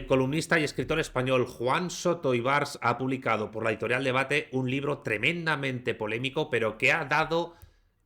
El columnista y escritor español Juan Soto Ibars ha publicado por la editorial Debate un libro tremendamente polémico, pero que ha dado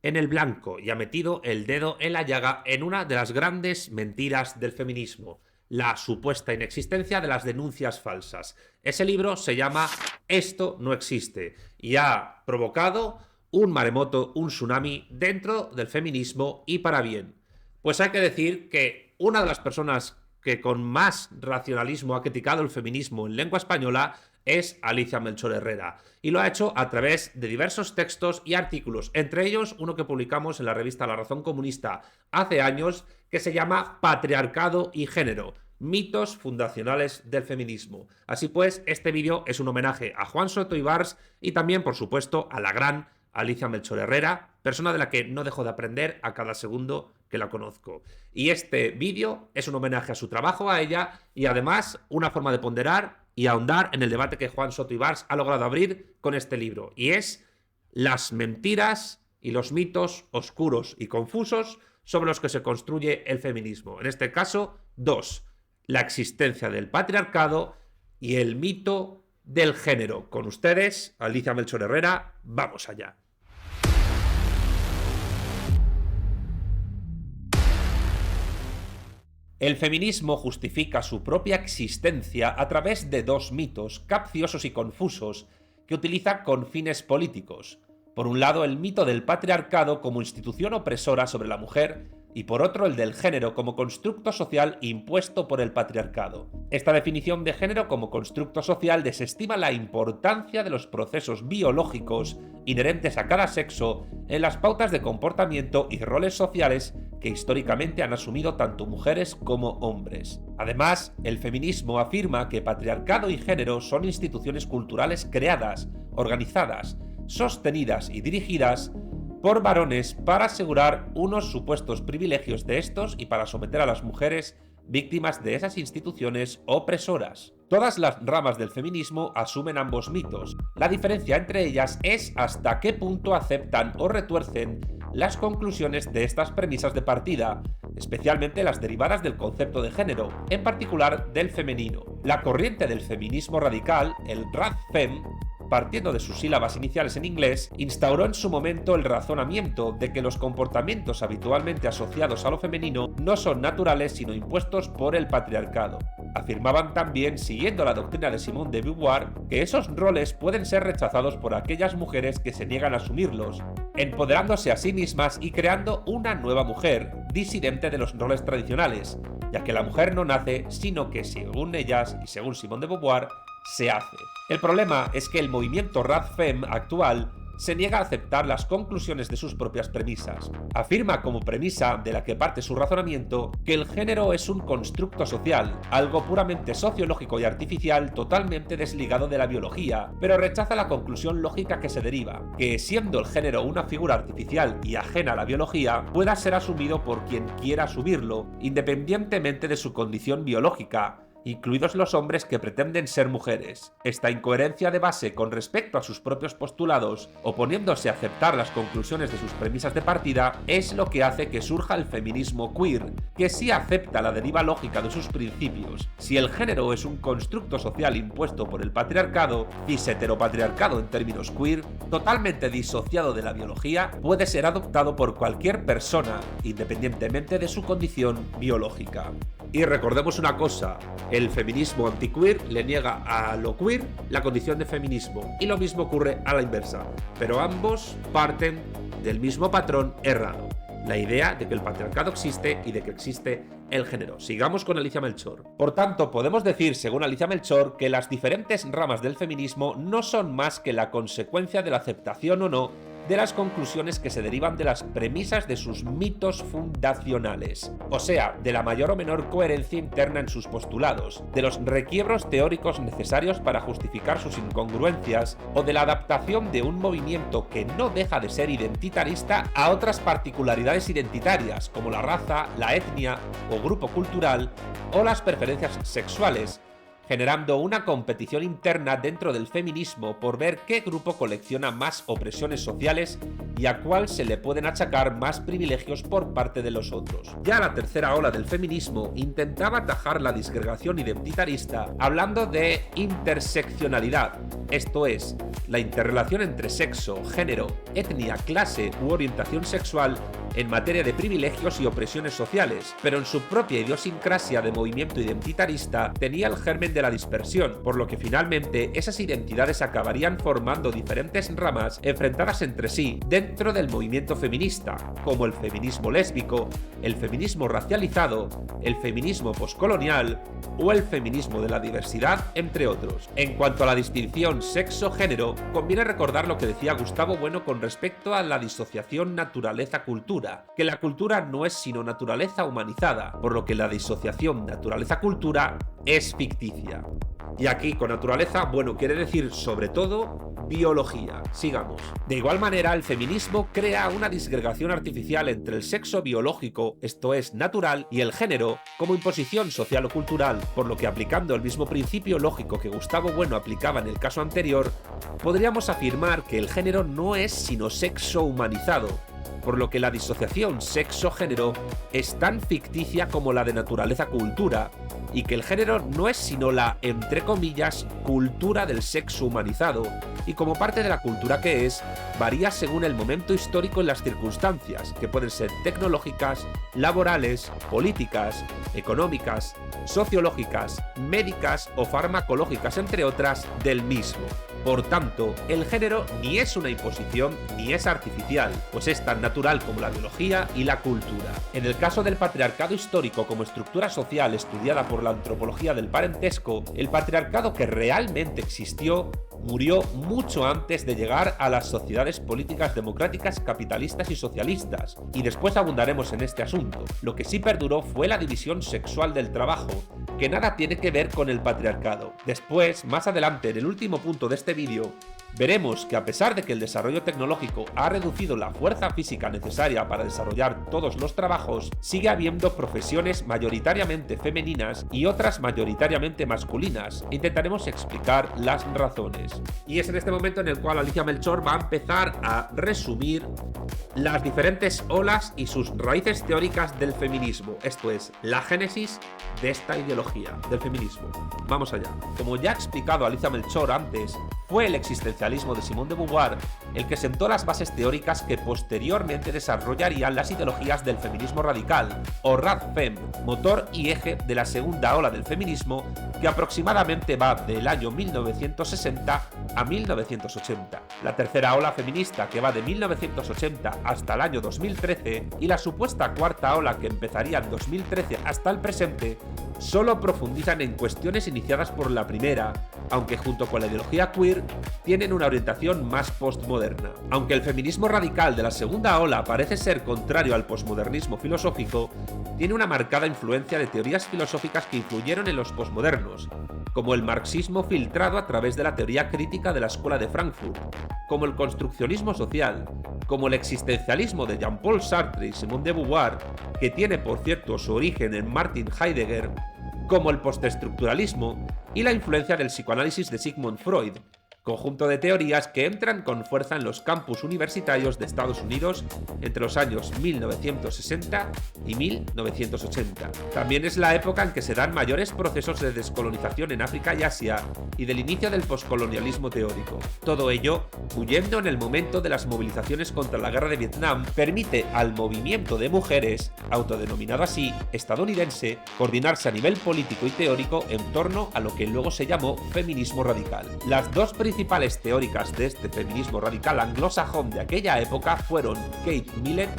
en el blanco y ha metido el dedo en la llaga en una de las grandes mentiras del feminismo: la supuesta inexistencia de las denuncias falsas. Ese libro se llama Esto no existe y ha provocado un maremoto, un tsunami dentro del feminismo, y para bien. Pues hay que decir que una de las personas que con más racionalismo ha criticado el feminismo en lengua española es Alicia Melchor Herrera, y lo ha hecho a través de diversos textos y artículos, entre ellos uno que publicamos en la revista La Razón Comunista hace años, que se llama Patriarcado y Género: mitos fundacionales del feminismo. Así pues, este vídeo es un homenaje a Juan Soto Ibars y también, por supuesto, a la gran Alicia Melchor Herrera, persona de la que no dejo de aprender a cada segundo que la conozco. Y este vídeo es un homenaje a su trabajo, a ella, y además una forma de ponderar y ahondar en el debate que Juan Soto Ibars ha logrado abrir con este libro, y es las mentiras y los mitos oscuros y confusos sobre los que se construye el feminismo. En este caso, dos: la existencia del patriarcado y el mito del género. Con ustedes, Alicia Melchor Herrera, vamos allá. El feminismo justifica su propia existencia a través de dos mitos capciosos y confusos que utiliza con fines políticos. Por un lado, el mito del patriarcado como institución opresora sobre la mujer, y por otro, el del género como constructo social impuesto por el patriarcado. Esta definición de género como constructo social desestima la importancia de los procesos biológicos inherentes a cada sexo en las pautas de comportamiento y roles sociales que históricamente han asumido tanto mujeres como hombres. Además, el feminismo afirma que patriarcado y género son instituciones culturales creadas, organizadas, sostenidas y dirigidas por varones para asegurar unos supuestos privilegios de estos y para someter a las mujeres víctimas de esas instituciones opresoras. Todas las ramas del feminismo asumen ambos mitos. La diferencia entre ellas es hasta qué punto aceptan o retuercen las conclusiones de estas premisas de partida, especialmente las derivadas del concepto de género, en particular del femenino. La corriente del feminismo radical, el RADFEM, partiendo de sus sílabas iniciales en inglés, instauró en su momento el razonamiento de que los comportamientos habitualmente asociados a lo femenino no son naturales sino impuestos por el patriarcado. Afirmaban también, siguiendo la doctrina de Simone de Beauvoir, que esos roles pueden ser rechazados por aquellas mujeres que se niegan a asumirlos, empoderándose a sí mismas y creando una nueva mujer, disidente de los roles tradicionales, ya que la mujer no nace, sino que, según ellas y según Simone de Beauvoir, se hace. El problema es que el movimiento RADFEM actual se niega a aceptar las conclusiones de sus propias premisas. Afirma como premisa de la que parte su razonamiento que el género es un constructo social, algo puramente sociológico y artificial totalmente desligado de la biología, pero rechaza la conclusión lógica que se deriva, que siendo el género una figura artificial y ajena a la biología, pueda ser asumido por quien quiera asumirlo, independientemente de su condición biológica, incluidos los hombres que pretenden ser mujeres. Esta incoherencia de base con respecto a sus propios postulados, oponiéndose a aceptar las conclusiones de sus premisas de partida, es lo que hace que surja el feminismo queer, que sí acepta la deriva lógica de sus principios. Si el género es un constructo social impuesto por el patriarcado, cis-heteropatriarcado en términos queer, totalmente disociado de la biología, puede ser adoptado por cualquier persona, independientemente de su condición biológica. Y recordemos una cosa: el feminismo antiqueer le niega a lo queer la condición de feminismo, y lo mismo ocurre a la inversa, pero ambos parten del mismo patrón errado: la idea de que el patriarcado existe y de que existe el género. Sigamos con Alicia Melchor. Por tanto, podemos decir, según Alicia Melchor, que las diferentes ramas del feminismo no son más que la consecuencia de la aceptación o no de las conclusiones que se derivan de las premisas de sus mitos fundacionales, o sea, de la mayor o menor coherencia interna en sus postulados, de los requiebros teóricos necesarios para justificar sus incongruencias, o de la adaptación de un movimiento que no deja de ser identitarista a otras particularidades identitarias, como la raza, la etnia o grupo cultural, o las preferencias sexuales, generando una competición interna dentro del feminismo por ver qué grupo colecciona más opresiones sociales y a cuál se le pueden achacar más privilegios por parte de los otros. Ya la tercera ola del feminismo intentaba atajar la disgregación identitarista hablando de interseccionalidad, esto es, la interrelación entre sexo, género, etnia, clase u orientación sexual en materia de privilegios y opresiones sociales, pero en su propia idiosincrasia de movimiento identitarista tenía el germen de la dispersión, por lo que finalmente esas identidades acabarían formando diferentes ramas enfrentadas entre sí dentro del movimiento feminista, como el feminismo lésbico, el feminismo racializado, el feminismo poscolonial o el feminismo de la diversidad, entre otros. En cuanto a la distinción sexo-género, conviene recordar lo que decía Gustavo Bueno con respecto a la disociación naturaleza-cultura, que la cultura no es sino naturaleza humanizada, por lo que la disociación naturaleza-cultura es ficticia. Y aquí con naturaleza, bueno, quiere decir sobre todo biología. Sigamos. De igual manera, el feminismo crea una disgregación artificial entre el sexo biológico, esto es natural, y el género como imposición social o cultural, por lo que aplicando el mismo principio lógico que Gustavo Bueno aplicaba en el caso anterior, podríamos afirmar que el género no es sino sexo humanizado, por lo que la disociación sexo-género es tan ficticia como la de naturaleza-cultura, y que el género no es sino la, entre comillas, cultura del sexo humanizado, y como parte de la cultura que es, varía según el momento histórico y las circunstancias, que pueden ser tecnológicas, laborales, políticas, económicas, sociológicas, médicas o farmacológicas, entre otras, del mismo. Por tanto, el género ni es una imposición ni es artificial, pues es tan natural como la biología y la cultura. En el caso del patriarcado histórico como estructura social estudiada por la antropología del parentesco, el patriarcado que realmente existió murió mucho antes de llegar a las sociedades políticas democráticas capitalistas y socialistas, y después abundaremos en este asunto. Lo que sí perduró fue la división sexual del trabajo, que nada tiene que ver con el patriarcado. Después, más adelante, en el último punto de este vídeo, veremos que a pesar de que el desarrollo tecnológico ha reducido la fuerza física necesaria para desarrollar todos los trabajos, sigue habiendo profesiones mayoritariamente femeninas y otras mayoritariamente masculinas. Intentaremos explicar las razones. Y es en este momento en el cual Alicia Melchor va a empezar a resumir las diferentes olas y sus raíces teóricas del feminismo, esto es, la génesis de esta ideología del feminismo. Vamos allá. Como ya ha explicado Alicia Melchor antes, fue el existencialismo de Simone de Beauvoir el que sentó las bases teóricas que posteriormente desarrollarían las ideologías del feminismo radical, o Radfem, motor y eje de la segunda ola del feminismo, que aproximadamente va del año 1960 a 1980. La tercera ola feminista, que va de 1980 hasta el año 2013, y la supuesta cuarta ola, que empezaría en 2013 hasta el presente, solo profundizan en cuestiones iniciadas por la primera, aunque junto con la ideología queer tienen una orientación más postmoderna. Aunque el feminismo radical de la segunda ola parece ser contrario al posmodernismo filosófico, tiene una marcada influencia de teorías filosóficas que influyeron en los posmodernos, como el marxismo filtrado a través de la teoría crítica de la Escuela de Frankfurt, como el construccionismo social, como el existencialismo de Jean-Paul Sartre y Simone de Beauvoir, que tiene por cierto su origen en Martin Heidegger, como el postestructuralismo y la influencia del psicoanálisis de Sigmund Freud, conjunto de teorías que entran con fuerza en los campus universitarios de Estados Unidos entre los años 1960 y 1980. También es la época en que se dan mayores procesos de descolonización en África y Asia y del inicio del poscolonialismo teórico. Todo ello, huyendo en el momento de las movilizaciones contra la guerra de Vietnam, permite al movimiento de mujeres, autodenominado así, estadounidense, coordinarse a nivel político y teórico en torno a lo que luego se llamó feminismo radical. Las dos principales teóricas de este feminismo radical anglosajón de aquella época fueron Kate Millett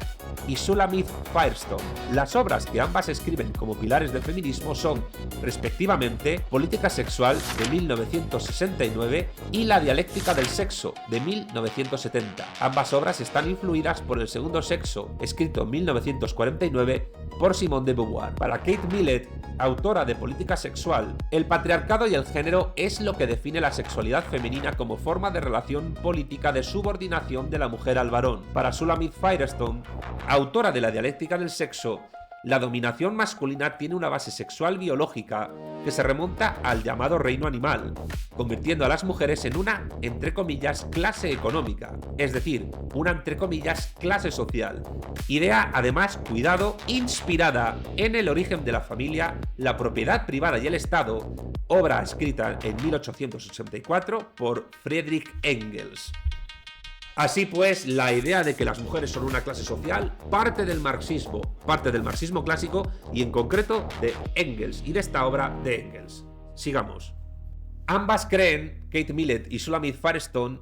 y Shulamith Firestone. Las obras que ambas escriben como pilares del feminismo son, respectivamente, Política sexual de 1969 y La dialéctica del sexo de 1970. Ambas obras están influidas por El segundo sexo, escrito en 1949 por Simone de Beauvoir. Para Kate Millett, autora de Política sexual, el patriarcado y el género es lo que define la sexualidad femenina como forma de relación política de subordinación de la mujer al varón. Para Shulamith Firestone, autora de La dialéctica del sexo, La dominación masculina tiene una base sexual biológica que se remonta al llamado reino animal, convirtiendo a las mujeres en una, entre comillas, clase económica, es decir, una, entre comillas, clase social. Idea, además, cuidado, inspirada en el origen de la familia, la propiedad privada y el Estado, obra escrita en 1884 por Friedrich Engels. Así pues, la idea de que las mujeres son una clase social parte del marxismo clásico y en concreto de Engels y de esta obra de Engels. Sigamos. Ambas creen, Kate Millett y Shulamit Firestone,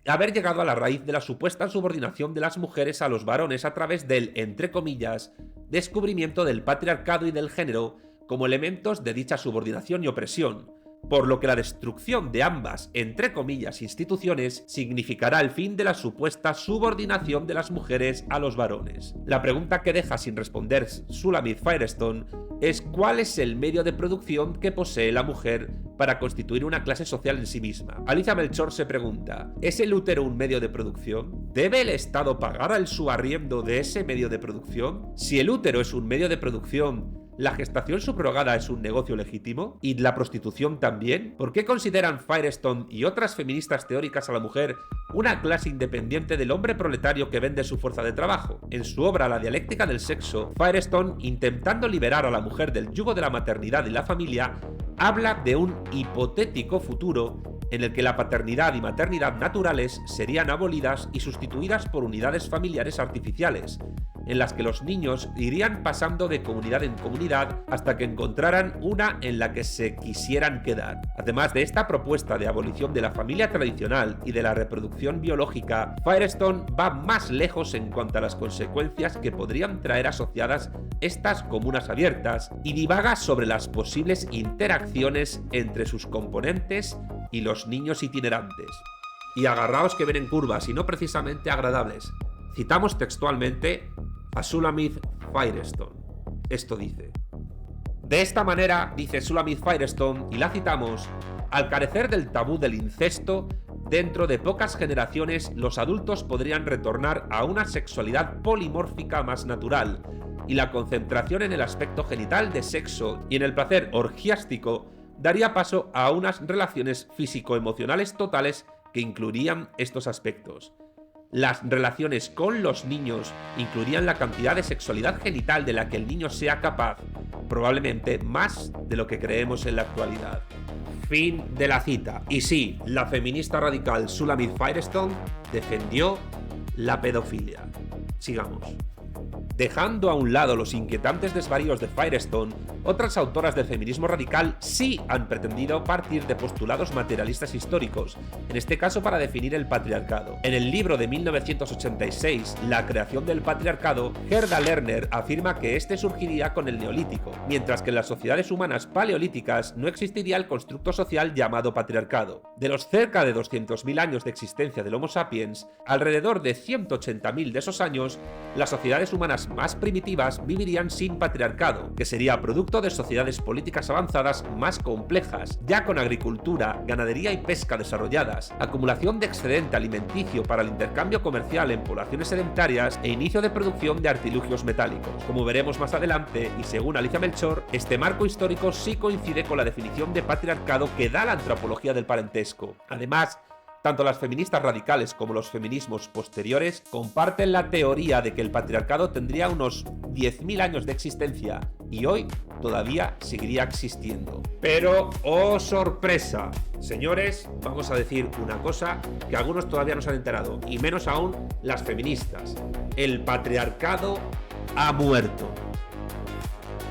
haber llegado a la raíz de la supuesta subordinación de las mujeres a los varones a través del, entre comillas, descubrimiento del patriarcado y del género como elementos de dicha subordinación y opresión, por lo que la destrucción de ambas, entre comillas, instituciones significará el fin de la supuesta subordinación de las mujeres a los varones. La pregunta que deja sin responder Shulamit Firestone es ¿cuál es el medio de producción que posee la mujer para constituir una clase social en sí misma? Alicia Melchor se pregunta, ¿es el útero un medio de producción? ¿Debe el Estado pagar el subarriendo de ese medio de producción? Si el útero es un medio de producción, ¿la gestación subrogada es un negocio legítimo? ¿Y la prostitución también? ¿Por qué consideran Firestone y otras feministas teóricas a la mujer una clase independiente del hombre proletario que vende su fuerza de trabajo? En su obra La dialéctica del sexo, Firestone, intentando liberar a la mujer del yugo de la maternidad y la familia, habla de un hipotético futuro en el que la paternidad y maternidad naturales serían abolidas y sustituidas por unidades familiares artificiales, en las que los niños irían pasando de comunidad en comunidad hasta que encontraran una en la que se quisieran quedar. Además de esta propuesta de abolición de la familia tradicional y de la reproducción biológica, Firestone va más lejos en cuanto a las consecuencias que podrían traer asociadas estas comunas abiertas y divaga sobre las posibles interacciones entre sus componentes y los niños itinerantes. Y agarraos que vienen curvas y no precisamente agradables. Citamos textualmente a Shulamit Firestone. Esto dice: de esta manera, dice Shulamit Firestone, y la citamos, al carecer del tabú del incesto, dentro de pocas generaciones los adultos podrían retornar a una sexualidad polimórfica más natural, y la concentración en el aspecto genital de sexo y en el placer orgiástico daría paso a unas relaciones físico-emocionales totales que incluirían estos aspectos. Las relaciones con los niños incluirían la cantidad de sexualidad genital de la que el niño sea capaz, probablemente más de lo que creemos en la actualidad. Fin de la cita. Y sí, la feminista radical Shulamit Firestone defendió la pedofilia. Sigamos. Dejando a un lado los inquietantes desvaríos de Firestone, otras autoras del feminismo radical sí han pretendido partir de postulados materialistas históricos, en este caso para definir el patriarcado. En el libro de 1986, La creación del patriarcado, Gerda Lerner afirma que este surgiría con el Neolítico, mientras que en las sociedades humanas paleolíticas no existiría el constructo social llamado patriarcado. De los cerca de 200.000 años de existencia del Homo sapiens, alrededor de 180.000 de esos años, las sociedades humanas más primitivas vivirían sin patriarcado, que sería producto de sociedades políticas avanzadas más complejas, ya con agricultura, ganadería y pesca desarrolladas, acumulación de excedente alimenticio para el intercambio comercial en poblaciones sedentarias e inicio de producción de artilugios metálicos. Como veremos más adelante, y según Alicia Melchor, este marco histórico sí coincide con la definición de patriarcado que da la antropología del parentesco. Además, tanto las feministas radicales como los feminismos posteriores comparten la teoría de que el patriarcado tendría unos 10.000 años de existencia y hoy todavía seguiría existiendo. Pero, ¡oh sorpresa! Señores, vamos a decir una cosa que algunos todavía no se han enterado, y menos aún las feministas. El patriarcado ha muerto.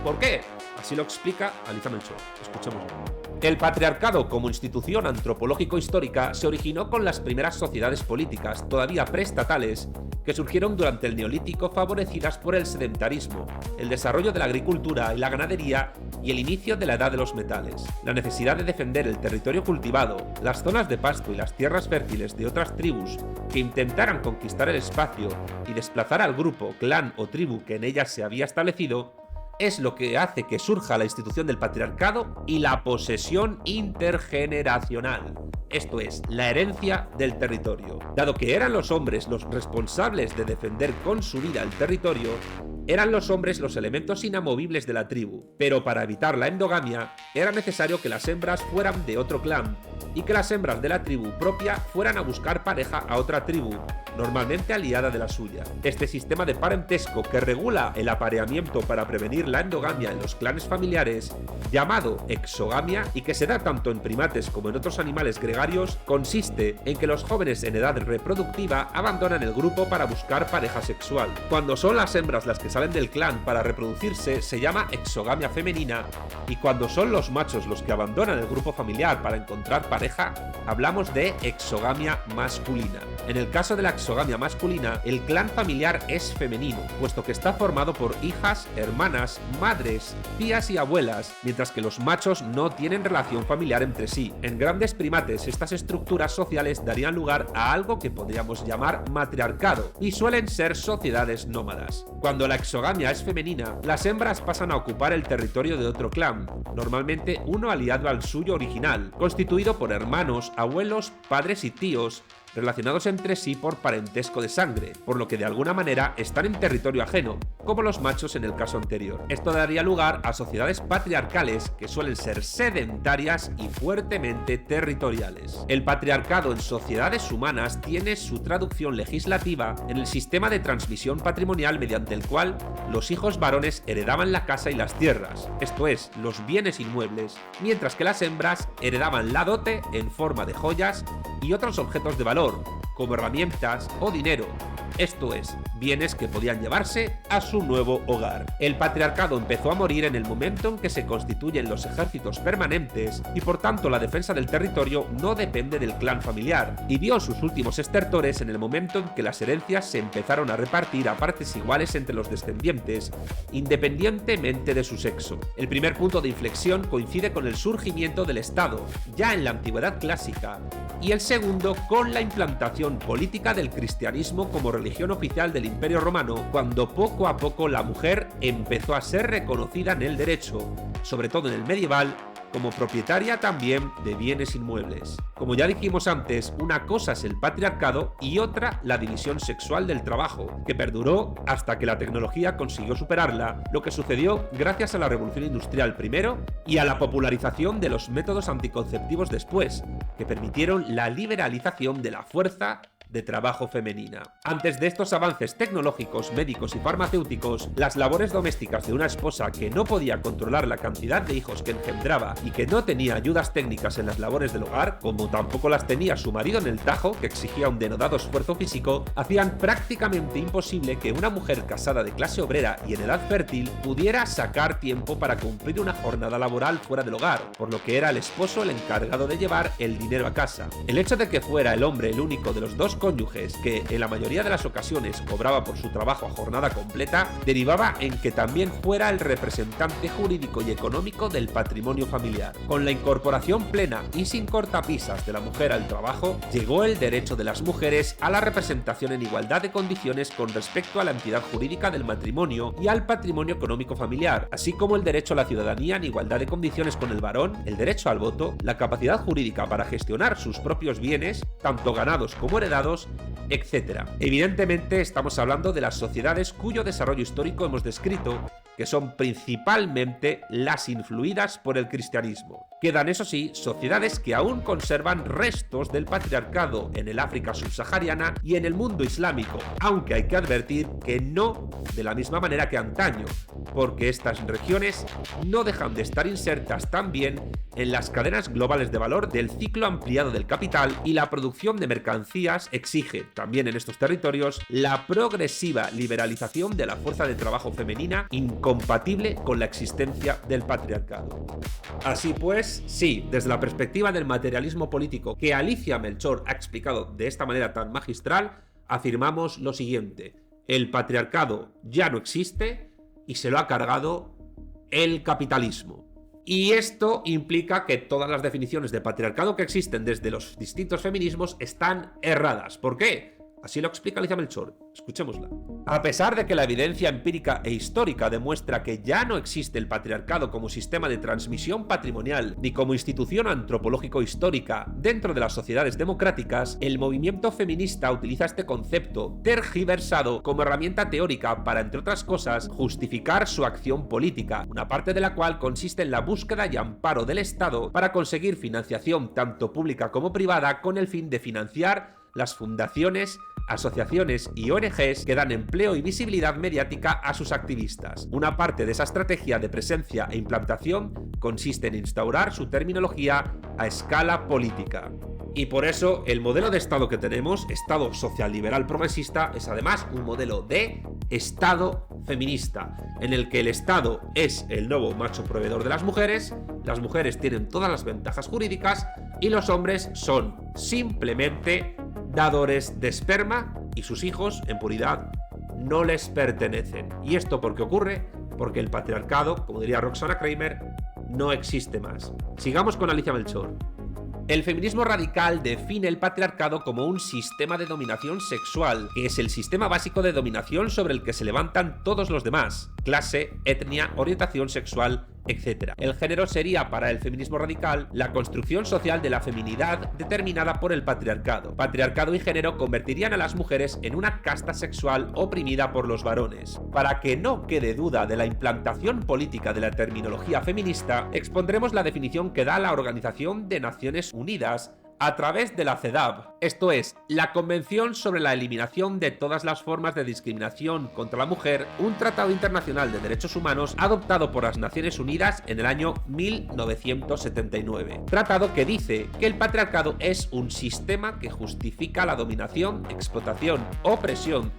¿Por qué? Así lo explica Alicia Melchor. Escuchémoslo. El patriarcado como institución antropológico-histórica se originó con las primeras sociedades políticas, todavía preestatales, que surgieron durante el Neolítico favorecidas por el sedentarismo, el desarrollo de la agricultura y la ganadería y el inicio de la Edad de los Metales. La necesidad de defender el territorio cultivado, las zonas de pasto y las tierras fértiles de otras tribus que intentaran conquistar el espacio y desplazar al grupo, clan o tribu que en ellas se había establecido, es lo que hace que surja la institución del patriarcado y la posesión intergeneracional. esto es, la herencia del territorio. Dado que eran los hombres los responsables de defender con su vida el territorio, eran los hombres los elementos inamovibles de la tribu, pero para evitar la endogamia era necesario que las hembras fueran de otro clan y que las hembras de la tribu propia fueran a buscar pareja a otra tribu, normalmente aliada de la suya. Este sistema de parentesco que regula el apareamiento para prevenir la endogamia en los clanes familiares, llamado exogamia y que se da tanto en primates como en otros animales gregarios, consiste en que los jóvenes en edad reproductiva abandonan el grupo para buscar pareja sexual. Cuando son las hembras las que salen del clan para reproducirse se llama exogamia femenina, y cuando son los machos los que abandonan el grupo familiar para encontrar pareja, hablamos de exogamia masculina. En el caso de la exogamia masculina, el clan familiar es femenino, puesto que está formado por hijas, hermanas, madres, tías y abuelas, mientras que los machos no tienen relación familiar entre sí. En grandes primates, estas estructuras sociales darían lugar a algo que podríamos llamar matriarcado, y suelen ser sociedades nómadas. Cuando la exogamia es femenina, las hembras pasan a ocupar el territorio de otro clan, normalmente uno aliado al suyo original, constituido por hermanos, abuelos, padres y tíos, relacionados entre sí por parentesco de sangre, por lo que de alguna manera están en territorio ajeno, como los machos en el caso anterior. Esto daría lugar a sociedades patriarcales que suelen ser sedentarias y fuertemente territoriales. El patriarcado en sociedades humanas tiene su traducción legislativa en el sistema de transmisión patrimonial mediante el cual los hijos varones heredaban la casa y las tierras, esto es, los bienes inmuebles, mientras que las hembras heredaban la dote en forma de joyas y otros objetos de valor, como herramientas o dinero, esto es, bienes que podían llevarse a su nuevo hogar. El patriarcado empezó a morir en el momento en que se constituyen los ejércitos permanentes y por tanto la defensa del territorio no depende del clan familiar, y vio sus últimos estertores en el momento en que las herencias se empezaron a repartir a partes iguales entre los descendientes, independientemente de su sexo. El primer punto de inflexión coincide con el surgimiento del Estado, ya en la antigüedad clásica, y el segundo con la implantación política del cristianismo como religión oficial del Imperio Romano, cuando poco a poco la mujer empezó a ser reconocida en el derecho, sobre todo en el medieval, como propietaria también de bienes inmuebles. Como ya dijimos antes, una cosa es el patriarcado y otra la división sexual del trabajo, que perduró hasta que la tecnología consiguió superarla, lo que sucedió gracias a la Revolución Industrial primero y a la popularización de los métodos anticonceptivos después, que permitieron la liberalización de la fuerza de trabajo femenina. Antes de estos avances tecnológicos, médicos y farmacéuticos, las labores domésticas de una esposa que no podía controlar la cantidad de hijos que engendraba y que no tenía ayudas técnicas en las labores del hogar, como tampoco las tenía su marido en el tajo, que exigía un denodado esfuerzo físico, hacían prácticamente imposible que una mujer casada de clase obrera y en edad fértil pudiera sacar tiempo para cumplir una jornada laboral fuera del hogar, por lo que era el esposo el encargado de llevar el dinero a casa. El hecho de que fuera el hombre el único de los dos cónyuges que en la mayoría de las ocasiones cobraba por su trabajo a jornada completa, derivaba en que también fuera el representante jurídico y económico del patrimonio familiar. Con la incorporación plena y sin cortapisas de la mujer al trabajo, llegó el derecho de las mujeres a la representación en igualdad de condiciones con respecto a la entidad jurídica del matrimonio y al patrimonio económico familiar, así como el derecho a la ciudadanía en igualdad de condiciones con el varón, el derecho al voto, la capacidad jurídica para gestionar sus propios bienes, tanto ganados como heredados, etc. Evidentemente estamos hablando de las sociedades cuyo desarrollo histórico hemos descrito, que son principalmente las influidas por el cristianismo. Quedan, eso sí, sociedades que aún conservan restos del patriarcado en el África subsahariana y en el mundo islámico, aunque hay que advertir que no de la misma manera que antaño, porque estas regiones no dejan de estar insertas también en las cadenas globales de valor del ciclo ampliado del capital, y la producción de mercancías exige, también en estos territorios, la progresiva liberalización de la fuerza de trabajo femenina incompatible con la existencia del patriarcado. Así pues, sí, desde la perspectiva del materialismo político que Alicia Melchor ha explicado de esta manera tan magistral, afirmamos lo siguiente: el patriarcado ya no existe y se lo ha cargado el capitalismo. Y esto implica que todas las definiciones de patriarcado que existen desde los distintos feminismos están erradas. ¿Por qué? Así lo explica Alicia Melchor. Escuchémosla. A pesar de que la evidencia empírica e histórica demuestra que ya no existe el patriarcado como sistema de transmisión patrimonial ni como institución antropológico-histórica dentro de las sociedades democráticas, el movimiento feminista utiliza este concepto tergiversado como herramienta teórica para, entre otras cosas, justificar su acción política, una parte de la cual consiste en la búsqueda y amparo del Estado para conseguir financiación tanto pública como privada con el fin de financiar las fundaciones, asociaciones y ONGs que dan empleo y visibilidad mediática a sus activistas. Una parte de esa estrategia de presencia e implantación consiste en instaurar su terminología a escala política. Y por eso el modelo de Estado que tenemos, Estado social-liberal progresista, es además un modelo de Estado feminista, en el que el Estado es el nuevo macho proveedor de las mujeres tienen todas las ventajas jurídicas y los hombres son simplemente dadores de esperma y sus hijos, en puridad, no les pertenecen. ¿Y esto por qué ocurre? Porque el patriarcado, como diría Roxana Kramer, no existe más. Sigamos con Alicia Melchor. El feminismo radical define el patriarcado como un sistema de dominación sexual, que es el sistema básico de dominación sobre el que se levantan todos los demás: clase, etnia, orientación sexual, etc. El género sería para el feminismo radical la construcción social de la feminidad determinada por el patriarcado. Patriarcado y género convertirían a las mujeres en una casta sexual oprimida por los varones. Para que no quede duda de la implantación política de la terminología feminista, expondremos la definición que da la Organización de Naciones Unidas a través de la CEDAW, esto es, la Convención sobre la Eliminación de todas las formas de discriminación contra la mujer, un tratado internacional de derechos humanos adoptado por las Naciones Unidas en el año 1979. Tratado que dice que el patriarcado es un sistema que justifica la dominación, explotación, opresión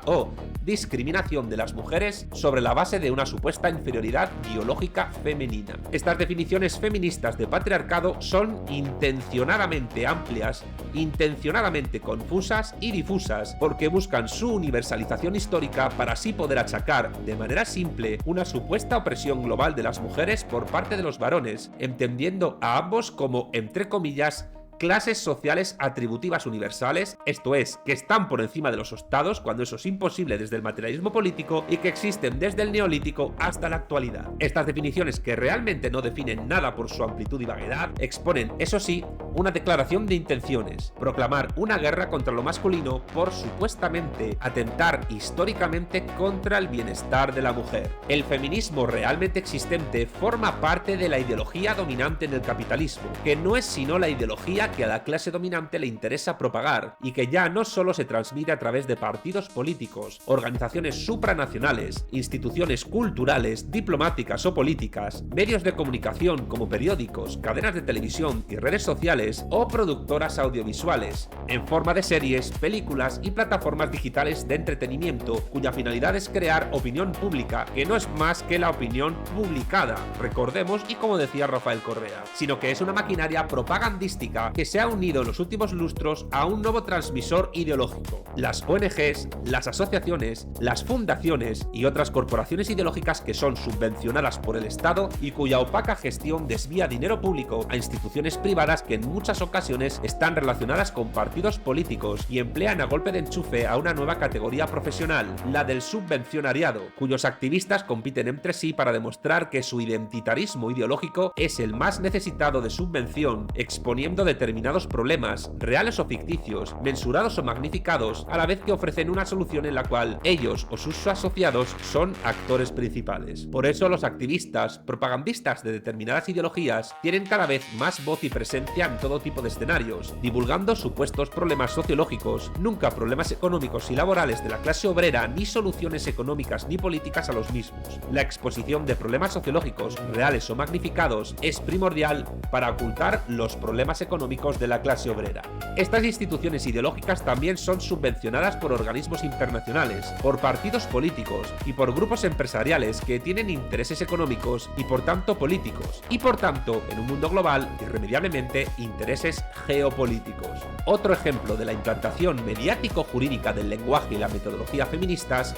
o discriminación de las mujeres sobre la base de una supuesta inferioridad biológica femenina. Estas definiciones feministas de patriarcado son intencionadamente amplias, intencionadamente confusas y difusas, porque buscan su universalización histórica para así poder achacar de manera simple una supuesta opresión global de las mujeres por parte de los varones, entendiendo a ambos como, entre comillas, clases sociales atributivas universales, esto es, que están por encima de los estados cuando eso es imposible desde el materialismo político y que existen desde el neolítico hasta la actualidad. Estas definiciones, que realmente no definen nada por su amplitud y vaguedad, exponen, eso sí, una declaración de intenciones: proclamar una guerra contra lo masculino por supuestamente atentar históricamente contra el bienestar de la mujer. El feminismo realmente existente forma parte de la ideología dominante en el capitalismo, que no es sino la ideología que a la clase dominante le interesa propagar y que ya no solo se transmite a través de partidos políticos, organizaciones supranacionales, instituciones culturales, diplomáticas o políticas, medios de comunicación como periódicos, cadenas de televisión y redes sociales o productoras audiovisuales, en forma de series, películas y plataformas digitales de entretenimiento cuya finalidad es crear opinión pública, que no es más que la opinión publicada, recordemos, y como decía Rafael Correa, sino que es una maquinaria propagandística que se ha unido en los últimos lustros a un nuevo transmisor ideológico: las ONGs, las asociaciones, las fundaciones y otras corporaciones ideológicas que son subvencionadas por el Estado y cuya opaca gestión desvía dinero público a instituciones privadas que en muchas ocasiones están relacionadas con partidos políticos y emplean a golpe de enchufe a una nueva categoría profesional, la del subvencionariado, cuyos activistas compiten entre sí para demostrar que su identitarismo ideológico es el más necesitado de subvención, exponiendo determinados problemas, reales o ficticios, mensurados o magnificados, a la vez que ofrecen una solución en la cual ellos o sus asociados son actores principales. Por eso los activistas, propagandistas de determinadas ideologías, tienen cada vez más voz y presencia en todo tipo de escenarios, divulgando supuestos problemas sociológicos, nunca problemas económicos y laborales de la clase obrera, ni soluciones económicas ni políticas a los mismos. La exposición de problemas sociológicos, reales o magnificados, es primordial para ocultar los problemas económicos de la clase obrera. Estas instituciones ideológicas también son subvencionadas por organismos internacionales, por partidos políticos y por grupos empresariales que tienen intereses económicos y por tanto políticos, y por tanto, en un mundo global, irremediablemente, intereses geopolíticos. Otro ejemplo de la implantación mediático-jurídica del lenguaje y la metodología feministas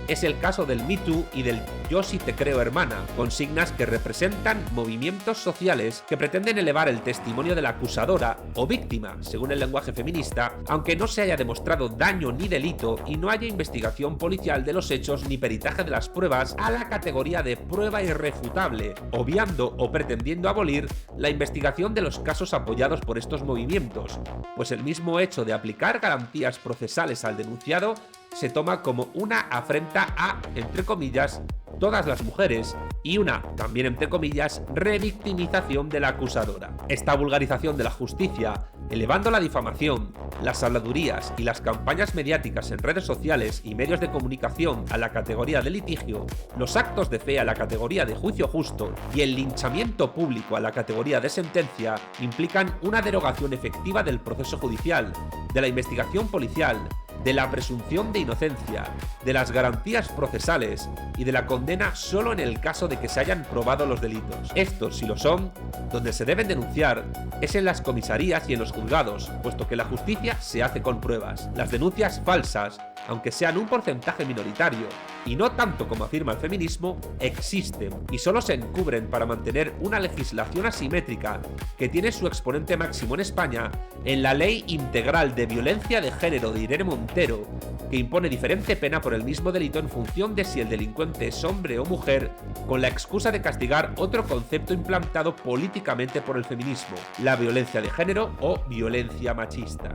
Es el caso del Me Too y del Yo sí te creo hermana, consignas que representan movimientos sociales que pretenden elevar el testimonio de la acusadora o víctima, según el lenguaje feminista, aunque no se haya demostrado daño ni delito y no haya investigación policial de los hechos ni peritaje de las pruebas, a la categoría de prueba irrefutable, obviando o pretendiendo abolir la investigación de los casos apoyados por estos movimientos, pues el mismo hecho de aplicar garantías procesales al denunciado se toma como una afrenta a, entre comillas, todas las mujeres y una, también entre comillas, revictimización de la acusadora. Esta vulgarización de la justicia, elevando la difamación, las habladurías y las campañas mediáticas en redes sociales y medios de comunicación a la categoría de litigio, los actos de fe a la categoría de juicio justo y el linchamiento público a la categoría de sentencia implican una derogación efectiva del proceso judicial, de la investigación policial, de la presunción de inocencia, de las garantías procesales y de la condena solo en el caso de que se hayan probado los delitos. Estos, si lo son, donde se deben denunciar es en las comisarías y en los juzgados, puesto que la justicia se hace con pruebas. Las denuncias falsas, aunque sean un porcentaje minoritario, y no tanto como afirma el feminismo, existen y solo se encubren para mantener una legislación asimétrica que tiene su exponente máximo en España en la Ley Integral de Violencia de Género de Irene Montero, que impone diferente pena por el mismo delito en función de si el delincuente es hombre o mujer, con la excusa de castigar otro concepto implantado políticamente por el feminismo, la violencia de género o violencia machista.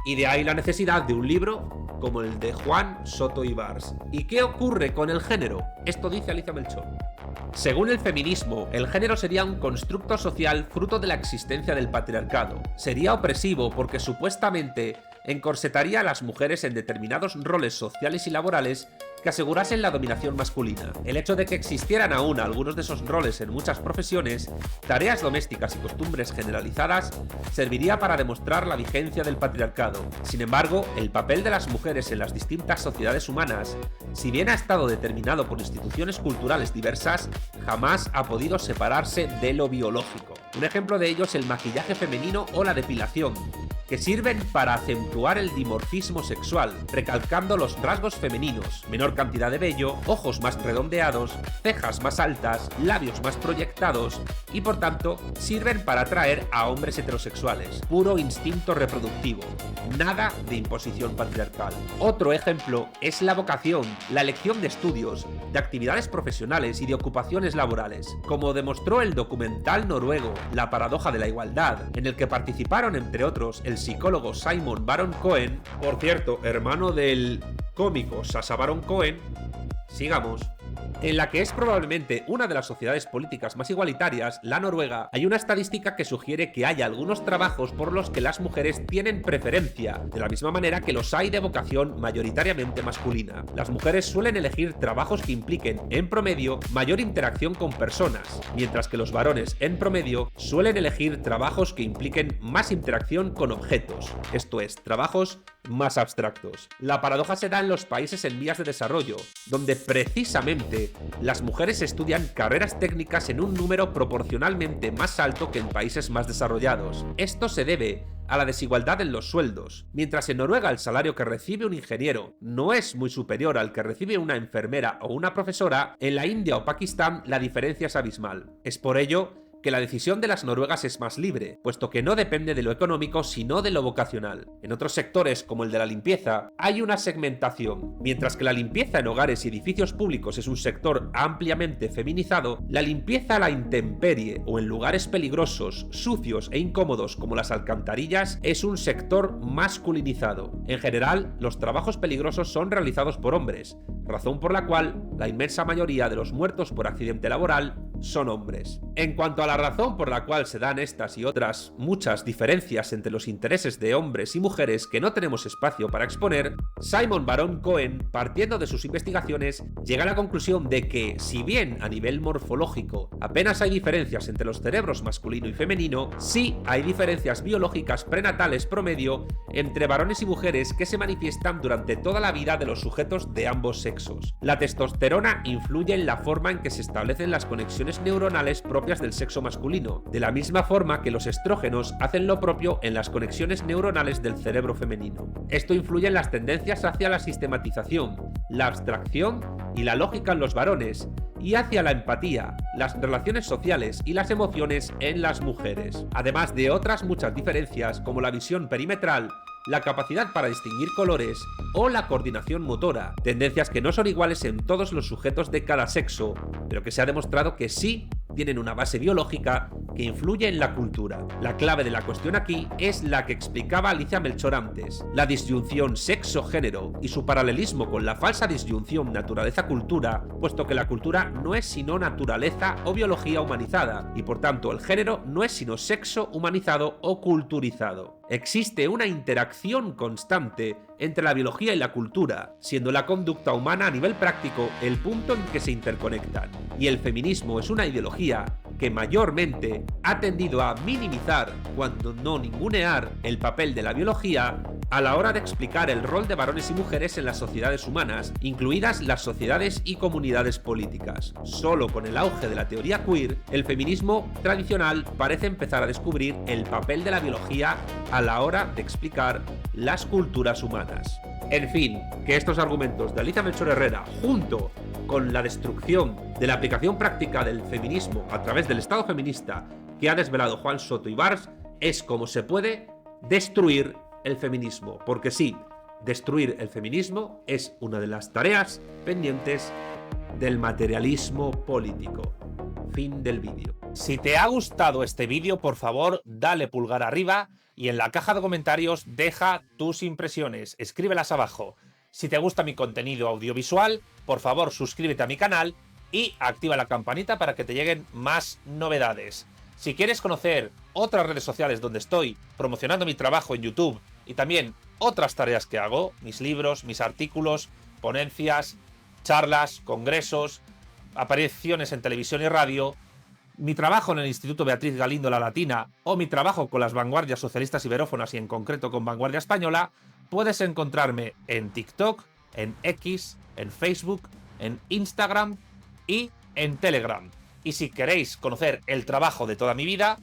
Y de ahí la necesidad de un libro como el de Juan Soto Ibars. ¿Y qué ocurre con el género? Esto dice Alicia Melchor. Según el feminismo, el género sería un constructo social fruto de la existencia del patriarcado. Sería opresivo porque supuestamente encorsetaría a las mujeres en determinados roles sociales y laborales que asegurasen la dominación masculina. El hecho de que existieran aún algunos de esos roles en muchas profesiones, tareas domésticas y costumbres generalizadas, serviría para demostrar la vigencia del patriarcado. Sin embargo, el papel de las mujeres en las distintas sociedades humanas, si bien ha estado determinado por instituciones culturales diversas, jamás ha podido separarse de lo biológico. Un ejemplo de ello es el maquillaje femenino o la depilación, que sirven para acentuar el dimorfismo sexual, recalcando los rasgos femeninos, menor cantidad de vello, ojos más redondeados, cejas más altas, labios más proyectados y por tanto sirven para atraer a hombres heterosexuales. Puro instinto reproductivo, nada de imposición patriarcal. Otro ejemplo es la vocación, la elección de estudios, de actividades profesionales y de ocupaciones laborales, como demostró el documental noruego La paradoja de la igualdad, en el que participaron entre otros el psicólogo Simon Baron Cohen, por cierto, hermano del cómico Sacha Baron Cohen, sigamos, en la que es probablemente una de las sociedades políticas más igualitarias, la Noruega, hay una estadística que sugiere que hay algunos trabajos por los que las mujeres tienen preferencia, de la misma manera que los hay de vocación mayoritariamente masculina. Las mujeres suelen elegir trabajos que impliquen, en promedio, mayor interacción con personas, mientras que los varones, en promedio, suelen elegir trabajos que impliquen más interacción con objetos, esto es, trabajos más abstractos. La paradoja se da en los países en vías de desarrollo, donde precisamente las mujeres estudian carreras técnicas en un número proporcionalmente más alto que en países más desarrollados. Esto se debe a la desigualdad en los sueldos. Mientras en Noruega el salario que recibe un ingeniero no es muy superior al que recibe una enfermera o una profesora, en la India o Pakistán la diferencia es abismal. Es por ello que la decisión de las noruegas es más libre, puesto que no depende de lo económico sino de lo vocacional. En otros sectores, como el de la limpieza, hay una segmentación. Mientras que la limpieza en hogares y edificios públicos es un sector ampliamente feminizado, la limpieza a la intemperie o en lugares peligrosos, sucios e incómodos como las alcantarillas es un sector masculinizado. En general, los trabajos peligrosos son realizados por hombres, razón por la cual la inmensa mayoría de los muertos por accidente laboral son hombres. En cuanto a la razón por la cual se dan estas y otras muchas diferencias entre los intereses de hombres y mujeres que no tenemos espacio para exponer, Simon Baron Cohen, partiendo de sus investigaciones, llega a la conclusión de que, si bien a nivel morfológico apenas hay diferencias entre los cerebros masculino y femenino, sí hay diferencias biológicas prenatales promedio entre varones y mujeres que se manifiestan durante toda la vida de los sujetos de ambos sexos. La testosterona influye en la forma en que se establecen las conexiones neuronales propias del sexo masculino, de la misma forma que los estrógenos hacen lo propio en las conexiones neuronales del cerebro femenino. Esto influye en las tendencias hacia la sistematización, la abstracción y la lógica en los varones, y hacia la empatía, las relaciones sociales y las emociones en las mujeres, además de otras muchas diferencias como la visión perimetral, la capacidad para distinguir colores o la coordinación motora, tendencias que no son iguales en todos los sujetos de cada sexo, pero que se ha demostrado que sí tienen una base biológica que influye en la cultura. La clave de la cuestión aquí es la que explicaba Alicia Melchor antes, la disyunción sexo-género y su paralelismo con la falsa disyunción naturaleza-cultura, puesto que la cultura no es sino naturaleza o biología humanizada, y por tanto el género no es sino sexo humanizado o culturizado. Existe una interacción constante entre la biología y la cultura, siendo la conducta humana a nivel práctico el punto en que se interconectan, y el feminismo es una ideología que mayormente ha tendido a minimizar, cuando no ningunear, el papel de la biología a la hora de explicar el rol de varones y mujeres en las sociedades humanas, incluidas las sociedades y comunidades políticas. Solo con el auge de la teoría queer, el feminismo tradicional parece empezar a descubrir el papel de la biología a la hora de explicar las culturas humanas. En fin, que estos argumentos de Alicia Melchor Herrera, junto con la destrucción de la aplicación práctica del feminismo a través del Estado feminista que ha desvelado Juan Soto y Bars, es como se puede destruir el feminismo. Porque sí, destruir el feminismo es una de las tareas pendientes del materialismo político. Fin del vídeo. Si te ha gustado este vídeo, por favor, dale pulgar arriba y en la caja de comentarios deja tus impresiones, escríbelas abajo. Si te gusta mi contenido audiovisual, por favor, suscríbete a mi canal y activa la campanita para que te lleguen más novedades. Si quieres conocer otras redes sociales donde estoy promocionando mi trabajo en YouTube y también otras tareas que hago, mis libros, mis artículos, ponencias, charlas, congresos, apariciones en televisión y radio, mi trabajo en el Instituto Beatriz Galindo La Latina o mi trabajo con las vanguardias socialistas iberófonas y en concreto con Vanguardia Española, puedes encontrarme en TikTok, en X, en Facebook, en Instagram y en Telegram. Y si queréis conocer el trabajo de toda mi vida,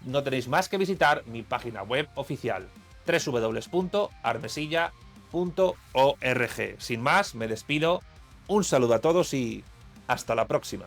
no tenéis más que visitar mi página web oficial www.armesilla.org. Sin más, me despido, un saludo a todos y hasta la próxima.